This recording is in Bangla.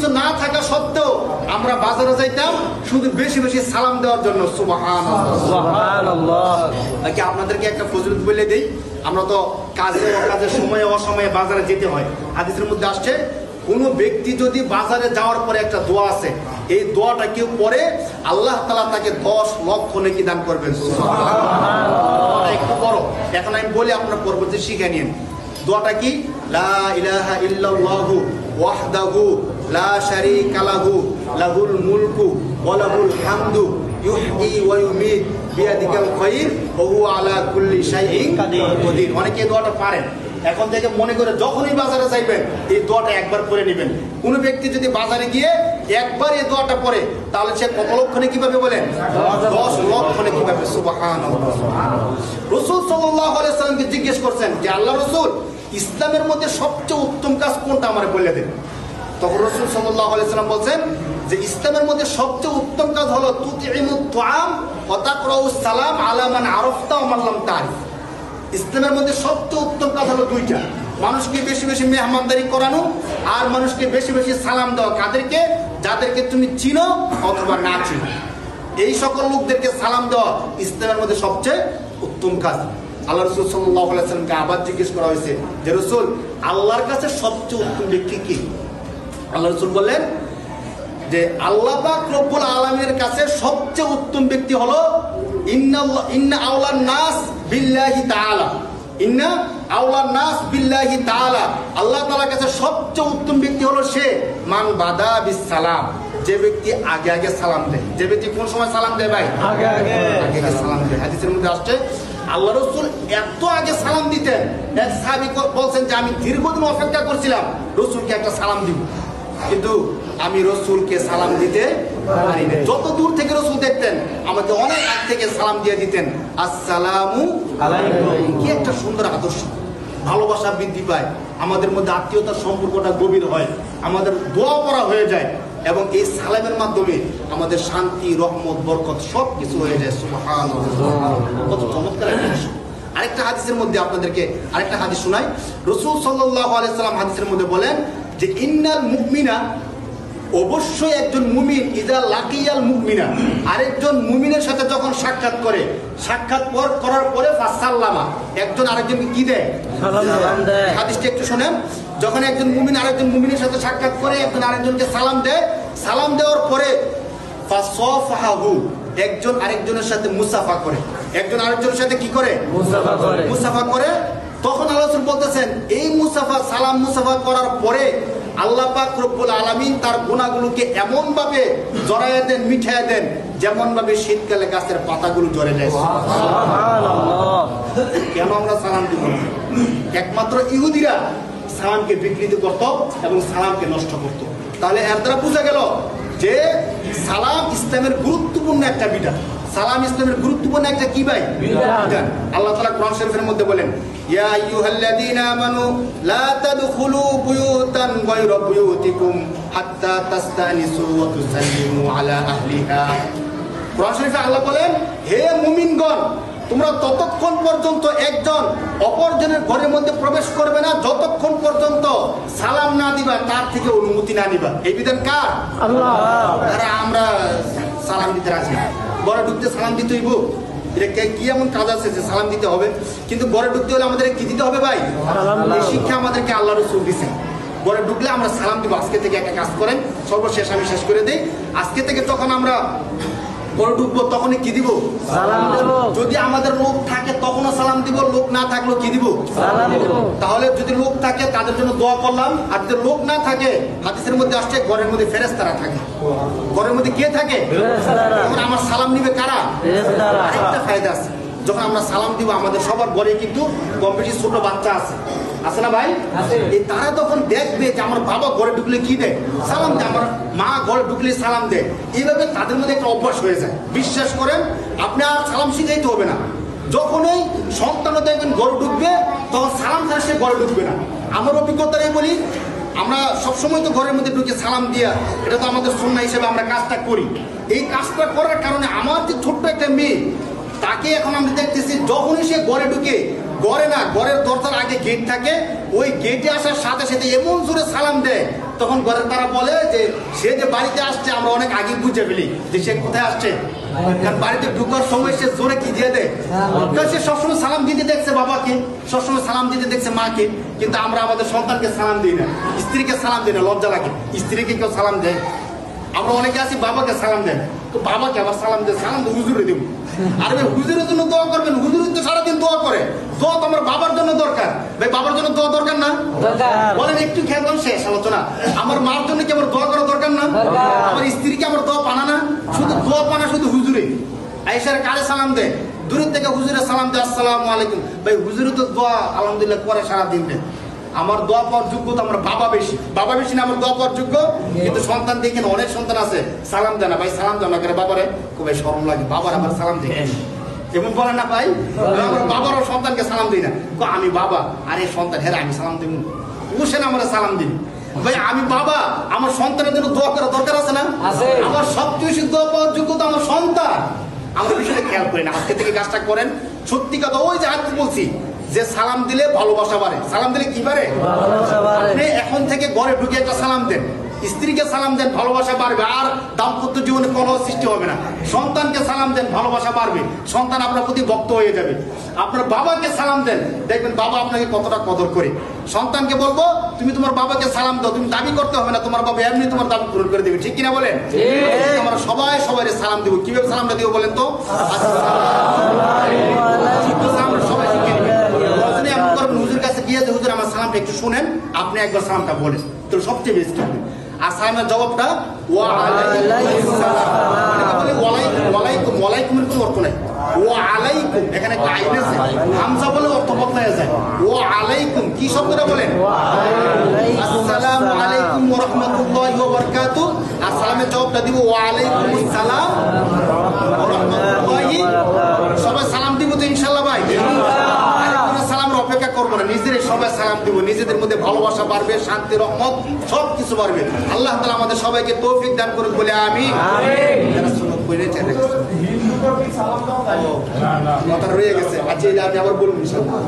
কিছু না থাকা সত্ত্বেও আমরা বাজারে যাইতাম শুধু বেশি বেশি সালাম দেওয়ার জন্য। সুবহানাল্লাহ। নাকি আপনাদেরকে একটা ফজিলত বলে দেই, আমরা তো কাজের সময়ে অসময়ে বাজারে যেতে হয়। হাদিসের মধ্যে আসছে কোন ব্যক্তি যদি বাজারে যাওয়ার পরে একটা দোয়া আছে, এই দোয়াটা কেউ পড়ে আল্লাহ তাআলা তাকে 10 লক্ষ নেকি দান করবেন। সুবহানাল্লাহ। একটু বড়, এখন আমি বলি আপনারা পরবর্তী শিখে নিন। দোয়াটা কি? লা ইলাহা ইল্লাল্লাহু ওয়াহদাহু লা শারীকা লাহু লাহুল মুলকু ওয়া লাহুল হামদু ইউহয়ি ওয়া ইউমীত বিয়াদিকাল খায়র ওয়া হুয়া আলা কুল্লি শাইইন কাদির। অনেকে এই দোয়াটা পারেন। এখন থেকে মনে করে যখনই বাজারে যাইবেন এই দোয়াটা একবার পড়ে নেবেন। কোন ব্যক্তি যদি বাজারে গিয়ে একবার এই দোয়াটা পড়ে তাহলে সে কত লক্ষ নেকি পাবে বলেন? 10 লক্ষ নেকি পাবে। সুবহানাল্লাহ। রাসূল সাল্লাল্লাহু আলাইহি ওয়াসাল্লামকে জিজ্ঞেস করছেন যে আল্লাহ রাসূল, ইসলামের মধ্যে সবচেয়ে উত্তম কাজ কোনটা আমারে বলে দেন। তখন রাসূল সাল্লাল্লাহু আলাইহি ওয়াসাল্লাম বলেন যে ইসলামের মধ্যে সবচেয়ে উত্তম কাজ হলো তুতিমুত তুআম ওয়া তাকরাউস সালাম আলা মান আরাফতা ওয়া মান লাম তারিফ। ইসলামের মধ্যে সবচেয়ে উত্তম কাজ হলো দুইটা, মানুষকে বেশি বেশি মেহমানদারি করানো আর মানুষকে বেশি বেশি সালাম দেওয়া। কাদেরকে? যাদেরকে তুমি চিনো অথবা না চিনো, এই সকল লোকদেরকে সালাম দেওয়া ইসলামের মধ্যে সবচেয়ে উত্তম কাজ। আল্লাহ রাসূল সাল্লাল্লাহু আলাইহি ওয়াসাল্লামকে আবার জিজ্ঞেস করা হয়েছে যে রাসূল, আল্লাহর কাছে সবচেয়ে উত্তম ব্যক্তি কি? আল্লাহ রাসূল বললেন যে আল্লাহ পাক রব্বুল আলামিনের কাছে সবচেয়ে উত্তম ব্যক্তি হলো ইন্না আওলান নাস বিল্লাহি তাআলা, ইন্না আওলান নাস বিল্লাহি তাআলা। আল্লাহ তাআলার কাছে সবচেয়ে উত্তম ব্যক্তি হলো সে মান বাদা বিস সালাম, যে ব্যক্তি আগে আগে সালাম দেয়। যে ব্যক্তি কোন সময় সালাম দেয় ভাই? আগে আগে সালাম দেয়। হাদিসের মধ্যে আসছে আল্লাহ রাসূল এত আগে সালাম দিতেন, এক সাহাবী বলছেন যে আমি দীর্ঘদিন অপেক্ষা করছিলাম রাসূলকে একটা সালাম দিব, কিন্তু আমি রাসূলকে সালাম দিতে পারি না। যত দূর থেকে রাসূল দেখতেন আমাকে অনেক আগ থেকে সালাম দিয়ে দিতেন, আসসালামু আলাইকুম। কি একটা সুন্দর আদর্শ, ভালোবাসা বৃদ্ধি পায়, আমাদের মধ্যে আত্মীয়তার সম্পর্কটা গভীর হয়, আমাদের দোয়া পড়া হয়ে যায় এবং এই সালামের মাধ্যমে আমাদের শান্তি, রহমত, বরকত সব কিছু হয়ে যায়। সুবহানাল্লাহ। কত চমৎকার একটা বিষয়। আরেকটা হাদিসের মধ্যে আপনাদেরকে আরেকটা হাদিস শোনাই। রাসূল সাল্লাল্লাহু আলাইহি সাল্লাম হাদিসের মধ্যে বলেন যে ইন্নাল মুমিনা, অবশ্যই একজন মুমিন ইদা লাকিয়াল মুমিনা, আরেকজন মুমিনের সাথে যখন সাক্ষাৎ করে, সাক্ষাৎ করার পরে ফাসাল্লামা, একজন আরেকজনকে কি দেয়? সালাম দেয়। হাদিসটা একটু শুনেন। যখন একজন মুমিন আরেকজন মুমিনের সাথে সাক্ষাৎ করে, একজন আরেকজনকে সালাম দেয়, সালাম দেওয়ার পরে ফাসাফাহু, একজন আরেকজনের সাথে মুসাফা করে, একজন আরেকজনের সাথে কি করে? মুসাফা করে। তখন আল্লাহ রাসূল বলতেছেন এই মুসাফা, সালাম মুসাফা করার পরে আল্লাহ পাক রব্বুল আলামিন তার গুনাহগুলোকে এমন ভাবে জড়াইয়া দেন, মিঠাইয়া দেন, যেমন ভাবে শীতকালে গাছের পাতাগুলো ঝরে যায়। সুবহানাল্লাহ। কেন আমরা সালাম দিব না? একমাত্র ইহুদিরা সালামকে বিকৃত করত এবং সালামকে নষ্ট করত। তাহলে এর দ্বারা বোঝা গেল যে সালাম ইসলামের গুরুত্বপূর্ণ একটা বিধান। সালাম ইসলামের গুরুত্বপূর্ণ একটা কি ভাই? বিধান। আল্লাহ তাআলা কোরআন শরীফের মধ্যে বলেন, ইয়া আইয়ুহাল্লাযীনা আমানু লা তাদখুলু বুয়ুতান গায়রা বুয়ুতিকুম হাত্তা তাস্তানিসু ওয়া তুসাল্লিমু আলা আহলিহা। কোরআন শরীফে আল্লাহ বলেন, হে মুমিনগণ, তোমরা ততক্ষণ পর্যন্ত একজন অপরজনের ঘরের মধ্যে প্রবেশ করবে না যতক্ষণ পর্যন্ত সালাম না দিবা, তার থেকে অনুমতি না নিবা। এই বিধান কার? আল্লাহ। আমরা সালাম দিতে রাজি না, ঘরে ঢুকতে সালাম দিতে হইব, এটা কি এমন কাজ আছে যে সালাম দিতে হবে? কিন্তু ঘরে ঢুকতে হলে আমাদের কি দিতে হবে ভাই? এই শিক্ষা আমাদেরকে আল্লাহ রাসূল দিয়েছেন। ঘরে ঢুকলে আমরা সালাম দিব। আজকে থেকে একটা কাজ করেন, সর্বশেষ আমি শেষ করে দেই। আজকে থেকে তখন আমরা ঘরে ঢুকবো তখনই কি দিব? সালাম দেব। যদি আমাদের লোক থাকে তখনও সালাম দিব, লোক না থাকলেও কি দিব? সালাম দিব। তাহলে যদি লোক থাকে তাদের জন্য দোয়া করলাম, আর যদি লোক না থাকে হাদিসের মধ্যে আসছে ঘরের মধ্যে ফেরেশতারা থাকে। ঘরের মধ্যে কে থাকে? ফেরেশতারা। তখন আমার সালাম নিবে কারা? ফেরেশতারা। আরেকটা ফায়দা আছে, যখন আমরা সালাম দিব আমাদের সবার ঘরে কিন্তু কম বেশি ছোট বাচ্চা আছে না ভাই? এই তারা তখন দেখবে যে আমার বাবা ঘরে ঢুকলে কি দেয়? সালাম দেয়, আমার মা ঘরে ঢুকলে সালাম দেয়। এইভাবে তাদের মধ্যে একটা অভ্যাস হয়ে যায়। বিশ্বাস করেন, আপনি আর সালাম শিখাইতে হবে না। যখনই সন্তানও দেখবেন ঘরে ঢুকবে তখন সালাম ছাড়া সে ঘরে ঢুকবে না। আমার অভিজ্ঞতাটাই বলি, আমরা সবসময় তো ঘরের মধ্যে ঢুকে সালাম দিয়া, এটা তো আমাদের সুন্নাহ হিসেবে আমরা কাজটা করি। এই কাজটা করার কারণে আমার যে ছোট্ট একটা মেয়ে, তাকে এখন আমরা দেখতেছি যখনই সে ঘরে ঢুকে, ঘরে না, ঘরের দরজার আগে গেট থাকে, ওই গেটে আসার সাথে সাথে এমন জোরে সালাম দেয় তখন ঘরে তারা বলে যে সে যে বাড়িতে আসছে আমরা অনেক আগে বুঝে ফেলি যে সে কোথায় আসছে। কারণ বাড়িতে ঢুকার সময় সে জোরে কি দিয়ে দেয়, কারণ সে সবসময় সালাম দিতে দেখছে বাবাকে, সবসময় সালাম দিতে দেখছে মাকে, কিন্তু আমরা আমাদের সন্তানকে সালাম দিই না, স্ত্রীকে সালাম দিই না, লজ্জা লাগে। স্ত্রীকে কেউ সালাম দেয়, আমরা অনেকে আছি বাবাকে সালাম দেন, তো বাবাকে আবার সালাম দেয়, সালাম তো হুজুরে দেব। আর ভাই হুজুরের জন্য দোয়া করবেন, হুজুর তো সারাদিন দোয়া করে, দোয়া তো আমার বাবার জন্য দরকার। ভাই বাবার জন্য দোয়া দরকার না? বলেন একটু খেয়াল করেন, শেষ আলোচনা। আমার মার জন্য কি আমার দোয়া করা দরকার না? আমার স্ত্রীকে আমার দোয়া পানা না? শুধু দোয়া পানা শুধু হুজুরে। আয়েশার কারে সালাম দেয়, দূরের থেকে হুজুরে সালাম দেয় আসসালামু আলাইকুম। ভাই হুজুরে তো দোয়া আলহামদুলিল্লাহ করে সারাদিন দেয়। আমার দোয়া পাওয়ার যোগ্য তো আমার বাবা বেশি, বাবা বেশি না আমার দোয়া পাওয়ার যোগ্য। কিন্তু সন্তান দেখেন অনেক সন্তান আছে সালাম দেয় না, ভাই সালাম দেয় না করে বাবারে, খুবই শরম লাগে, বাবার আবার সালাম দেয় এমন বলে না ভাই। আমার বাবারও সন্তানকে সালাম দিই না, আমি বাবা আরে সন্তান হ্যাঁ আমি সালাম দিব, ও সে আমার সালাম দিন। ভাই আমি বাবা, আমার সন্তানের জন্য দোয়া করা দরকার আছে না? আমার সবচেয়ে বেশি দোয়া পাওয়ার যোগ্য তো আমার সন্তান। আমরা বিষয়টা খেয়াল করি না, আজকে থেকে কাজটা করেন। সত্যি কথা ওই যে আজকে বলছি যে সালাম দিলে ভালোবাসা বাড়ে। সালাম দিলে কি বাড়ে? আপনি এখন থেকে ঘরে ঢুকে একটা সালাম দেন, স্ত্রীকে সালাম দেন, ভালোবাসা বাড়বে, আর দাম্পত্য জীবনে কলহ সৃষ্টি হবে না। সন্তানকে সালাম দেন, ভালোবাসা বাড়বে, সন্তান আপনার প্রতি ভক্ত হয়ে যাবে। আপনার বাবাকে সালাম দেন, দেখবেন বাবা আপনাকে কতটা কদর করে। সন্তানকে বলবো তুমি তোমার বাবাকে সালাম দাও, তুমি দাবি করতে হবে না, তোমার বাবা এমনি তোমার দাবি পূরণ করে দেবে, ঠিক কিনা বলেন? আমরা সবাই সবাই সালাম দিব। কিভাবে সালামটা দিব বলেন তো? আমরা সবাই শিখে নেবেন। এমন করবেন হুজুর কাছে গিয়ে যে হুজুর আমার সালামটা একটু শুনেন, আপনি একবার সালামটা বলেন, তো সবচেয়ে বেস্ট হবে। আর সালামের জবাবটা ওয়া আলাইকুম সালাম, বলে ওয়ালাইকুম, ওয়ালাইকুমের কোনো অর্থ নাই, ওয়া আলাইকুম এখানে একটা আইন আছে, হামজা বলে অর্থ বদলায় যায়। ওয়া আলাইকুম কি শব্দটা বলেন? আসসালামু আলাইকুম ওয়া রাহমাতুল্লাহি ওয়া বারাকাতুহু। আর সালামের জবাবটা দিব ওয়া আলাইকুমুস সালাম ওয়া রাহমাতুল্লাহি। সবাই সালাম দিব তো ইনশাআল্লাহ ভাই? সালামের অপেক্ষা করবো না, নিজেরাই সবাই সালাম দিব, নিজেদের মধ্যে ভালোবাসা বাড়বে, শান্তি রহমত সবকিছু বাড়বে। আল্লাহ তাআলা আমাদের সবাইকে তৌফিক দান করুন বলে আমিন। কথা রয়ে গেছে, আচ্ছা আমি আবার বলবো ইনশাআল্লাহ।